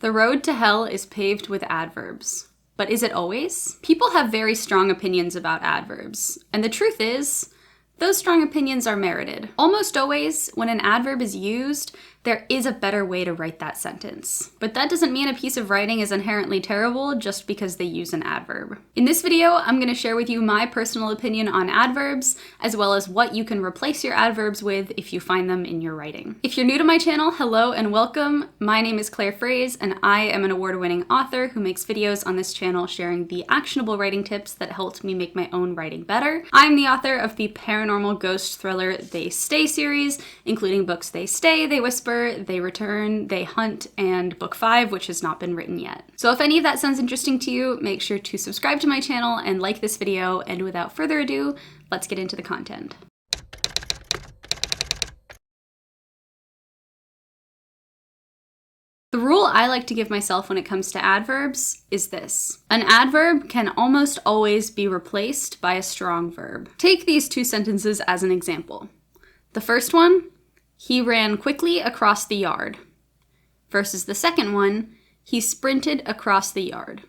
The road to hell is paved with adverbs. But is it always? People have very strong opinions about adverbs, and the truth is, those strong opinions are merited. Almost always, when an adverb is used, there is a better way to write that sentence. But that doesn't mean a piece of writing is inherently terrible just because they use an adverb. In this video, I'm going to share with you my personal opinion on adverbs, as well as what you can replace your adverbs with if you find them in your writing. If you're new to my channel, hello and welcome. My name is Claire Fraise, and I am an award-winning author who makes videos on this channel sharing the actionable writing tips that helped me make my own writing better. I'm the author of the paranormal ghost thriller They Stay series, including books They Stay, They Whisper, They Return, They Hunt, and book 5, which has not been written yet. So if any of that sounds interesting to you, make sure to subscribe to my channel and like this video, and without further ado, let's get into the content. The rule I like to give myself when it comes to adverbs is this. An adverb can almost always be replaced by a strong verb. Take these two sentences as an example. The first one, he ran quickly across the yard, versus the second one, he sprinted across the yard.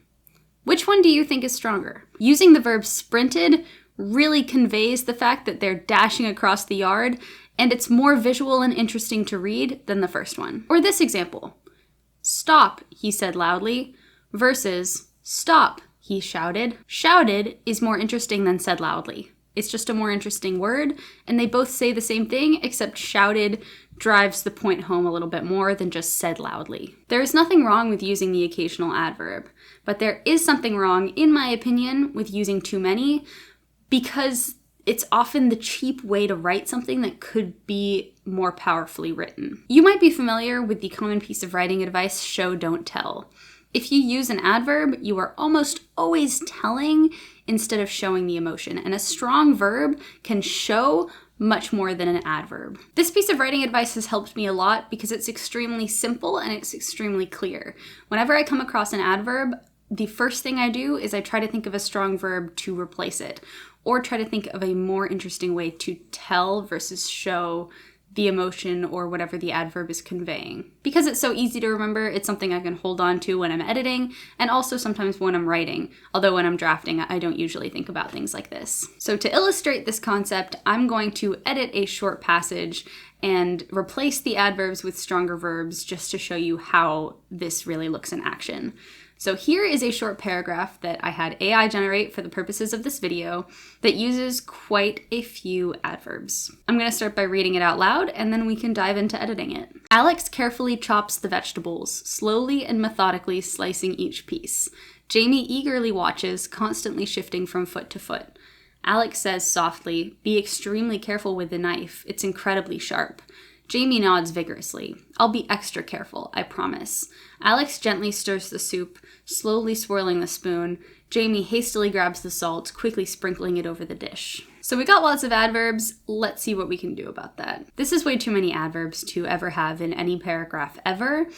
Which one do you think is stronger? Using the verb sprinted really conveys the fact that they're dashing across the yard, and it's more visual and interesting to read than the first one. Or this example. Stop, he said loudly, versus stop, he shouted. Shouted is more interesting than said loudly. It's just a more interesting word, and they both say the same thing, except shouted drives the point home a little bit more than just said loudly. There is nothing wrong with using the occasional adverb, but there is something wrong, in my opinion, with using too many, because it's often the cheap way to write something that could be more powerfully written. You might be familiar with the common piece of writing advice, show, don't tell. If you use an adverb, you are almost always telling instead of showing the emotion, and a strong verb can show much more than an adverb. This piece of writing advice has helped me a lot because it's extremely simple and it's extremely clear. Whenever I come across an adverb, the first thing I do is I try to think of a strong verb to replace it, or try to think of a more interesting way to tell versus show the emotion or whatever the adverb is conveying. Because it's so easy to remember, it's something I can hold on to when I'm editing, and also sometimes when I'm writing, although when I'm drafting, I don't usually think about things like this. So to illustrate this concept, I'm going to edit a short passage and replace the adverbs with stronger verbs just to show you how this really looks in action. So here is a short paragraph that I had AI generate for the purposes of this video that uses quite a few adverbs. I'm going to start by reading it out loud, and then we can dive into editing it. Alex carefully chops the vegetables, slowly and methodically slicing each piece. Jamie eagerly watches, constantly shifting from foot to foot. Alex says softly, "Be extremely careful with the knife. It's incredibly sharp." Jamie nods vigorously. "I'll be extra careful, I promise." Alex gently stirs the soup, slowly swirling the spoon. Jamie hastily grabs the salt, quickly sprinkling it over the dish. So we got lots of adverbs. Let's see what we can do about that. This is way too many adverbs to ever have in any paragraph ever.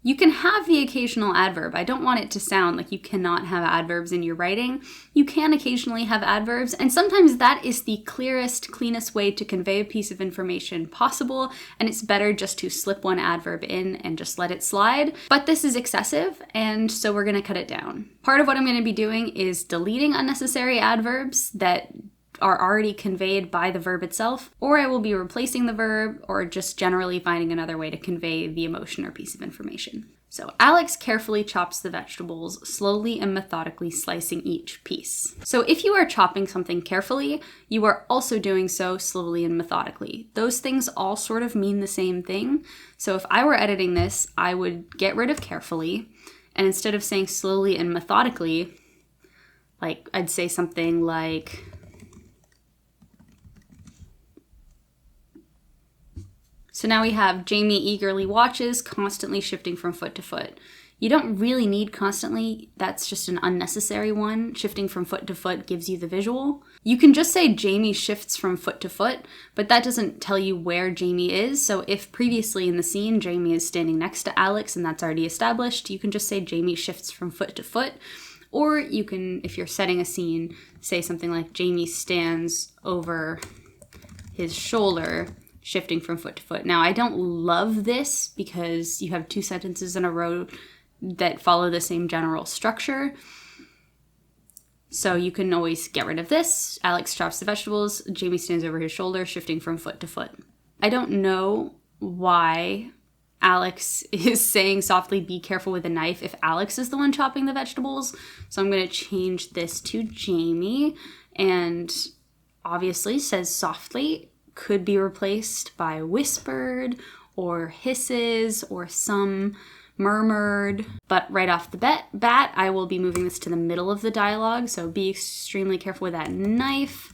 You can have the occasional adverb. I don't want it to sound like you cannot have adverbs in your writing. You can occasionally have adverbs, and sometimes that is the clearest, cleanest way to convey a piece of information possible, and it's better just to slip one adverb in and just let it slide. But this is excessive, and so we're gonna cut it down. Part of what I'm gonna be doing is deleting unnecessary adverbs that are already conveyed by the verb itself, or I will be replacing the verb, or just generally finding another way to convey the emotion or piece of information. So Alex carefully chops the vegetables, slowly and methodically slicing each piece. So if you are chopping something carefully, you are also doing so slowly and methodically. Those things all sort of mean the same thing. So if I were editing this, I would get rid of carefully, and instead of saying slowly and methodically, like I'd say something like, so now we have Jamie eagerly watches, constantly shifting from foot to foot. You don't really need constantly, that's just an unnecessary one. Shifting from foot to foot gives you the visual. You can just say Jamie shifts from foot to foot, but that doesn't tell you where Jamie is. So if previously in the scene, Jamie is standing next to Alex and that's already established, you can just say Jamie shifts from foot to foot. Or you can, if you're setting a scene, say something like Jamie stands over his shoulder, shifting from foot to foot. Now, I don't love this because you have two sentences in a row that follow the same general structure. So you can always get rid of this. Alex chops the vegetables. Jamie stands over his shoulder, shifting from foot to foot. I don't know why Alex is saying softly, be careful with a knife, if Alex is the one chopping the vegetables. So I'm going to change this to Jamie, and obviously says softly could be replaced by whispered or hisses or some murmured. But right off the bat, I will be moving this to the middle of the dialogue. So be extremely careful with that knife.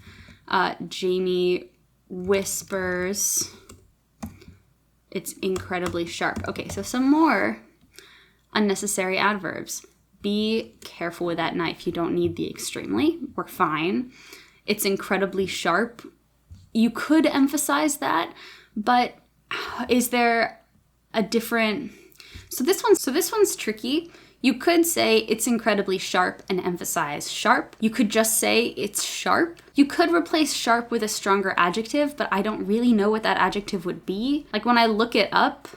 Jamie whispers, it's incredibly sharp. Okay, so some more unnecessary adverbs. Be careful with that knife. You don't need the extremely. We're fine. It's incredibly sharp. You could emphasize that, but is there a different... So this one's tricky. You could say it's incredibly sharp and emphasize sharp. You could just say it's sharp. You could replace sharp with a stronger adjective, but I don't really know what that adjective would be. Like when I look it up,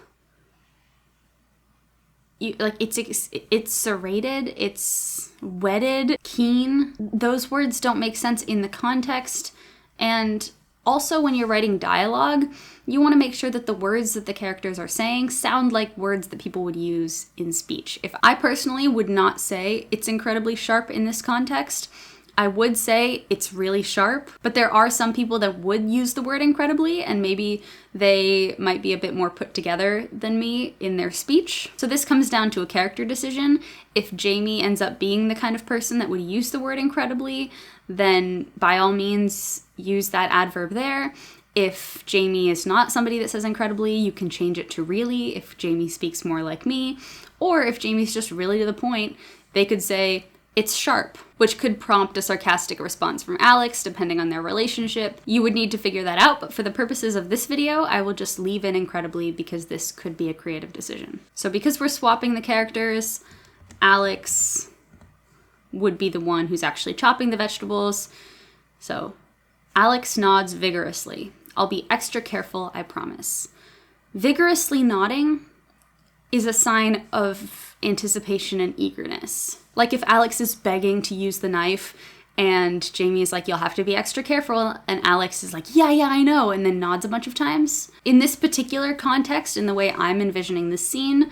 it's serrated, it's wetted, keen. Those words don't make sense in the context. And also when you're writing dialogue, you want to make sure that the words that the characters are saying sound like words that people would use in speech. If I personally would not say it's incredibly sharp in this context, I would say it's really sharp, but there are some people that would use the word incredibly, and maybe they might be a bit more put together than me in their speech. So this comes down to a character decision. If Jamie ends up being the kind of person that would use the word incredibly, then by all means use that adverb there. If Jamie is not somebody that says incredibly, you can change it to really if Jamie speaks more like me. Or if Jamie's just really to the point, they could say, it's sharp, which could prompt a sarcastic response from Alex, depending on their relationship. You would need to figure that out, but for the purposes of this video, I will just leave in incredibly because this could be a creative decision. So because we're swapping the characters, Alex would be the one who's actually chopping the vegetables. So Alex nods vigorously. I'll be extra careful, I promise. Vigorously nodding is a sign of anticipation and eagerness. Like if Alex is begging to use the knife and Jamie is like, you'll have to be extra careful, and Alex is like, yeah, I know, and then nods a bunch of times. In this particular context, in the way I'm envisioning this scene,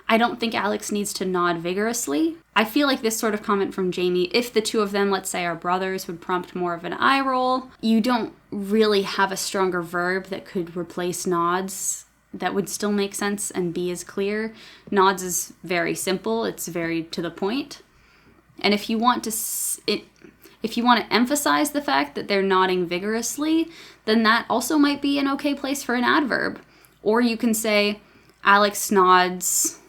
I don't think Alex needs to nod vigorously. I feel like this sort of comment from Jamie, if the two of them, let's say, are brothers, would prompt more of an eye roll. You don't really have a stronger verb that could replace nods that would still make sense and be as clear. Nods is very simple. It's very to the point. And if you want to emphasize the fact that they're nodding vigorously, then that also might be an okay place for an adverb. Or you can say, Alex nods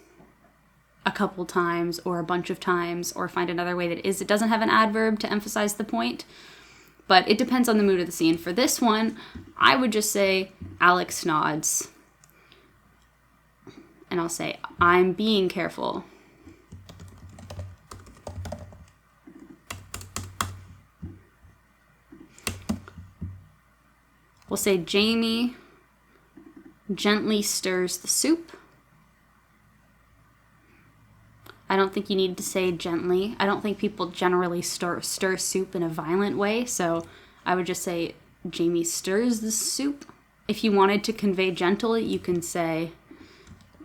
a couple times or a bunch of times, or find another way that it doesn't have an adverb to emphasize the point. But it depends on the mood of the scene. For this one, I would just say Alex nods. And I'll say, I'm being careful. We'll say Jamie gently stirs the soup. I don't think you need to say gently. I don't think people generally stir soup in a violent way, so I would just say Jamie stirs the soup. If you wanted to convey gentle, you can say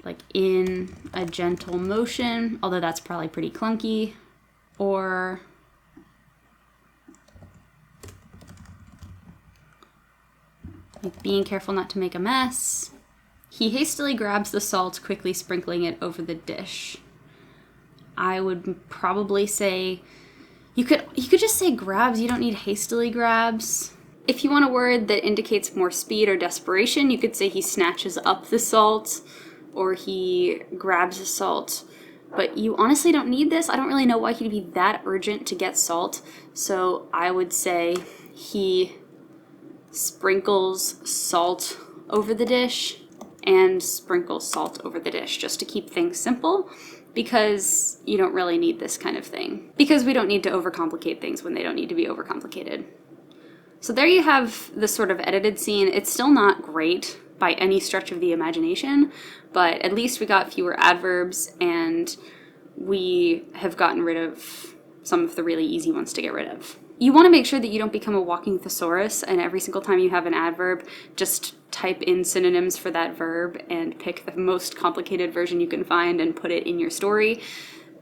like in a gentle motion, although that's probably pretty clunky, or like being careful not to make a mess. He hastily grabs the salt, quickly sprinkling it over the dish. I would probably say, you could just say grabs, you don't need hastily grabs. If you want a word that indicates more speed or desperation, you could say he snatches up the salt, or he grabs the salt. But you honestly don't need this. I don't really know why he'd be that urgent to get salt, so I would say he sprinkles salt over the dish and sprinkles salt over the dish, just to keep things simple, because you don't really need this kind of thing. Because we don't need to overcomplicate things when they don't need to be overcomplicated. So there you have the sort of edited scene. It's still not great by any stretch of the imagination, but at least we got fewer adverbs and we have gotten rid of some of the really easy ones to get rid of. You want to make sure that you don't become a walking thesaurus, and every single time you have an adverb, just type in synonyms for that verb and pick the most complicated version you can find and put it in your story,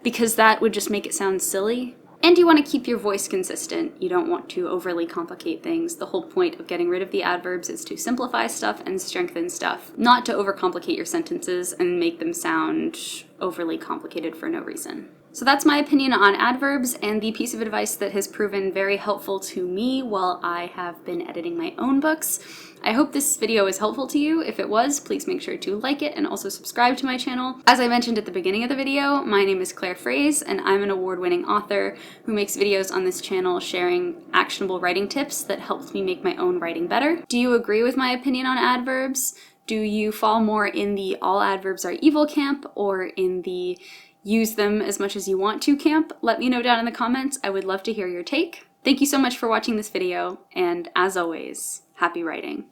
because that would just make it sound silly. And you want to keep your voice consistent. You don't want to overly complicate things. The whole point of getting rid of the adverbs is to simplify stuff and strengthen stuff, not to overcomplicate your sentences and make them sound overly complicated for no reason. So that's my opinion on adverbs and the piece of advice that has proven very helpful to me while I have been editing my own books. I hope this video is helpful to you. If it was, please make sure to like it and also subscribe to my channel. As I mentioned at the beginning of the video, my name is Claire Fraise and I'm an award-winning author who makes videos on this channel sharing actionable writing tips that helped me make my own writing better. Do you agree with my opinion on adverbs? Do you fall more in the all adverbs are evil camp or in the use them as much as you want to camp? Let me know down in the comments. I would love to hear your take. Thank you so much for watching this video, and as always, happy writing.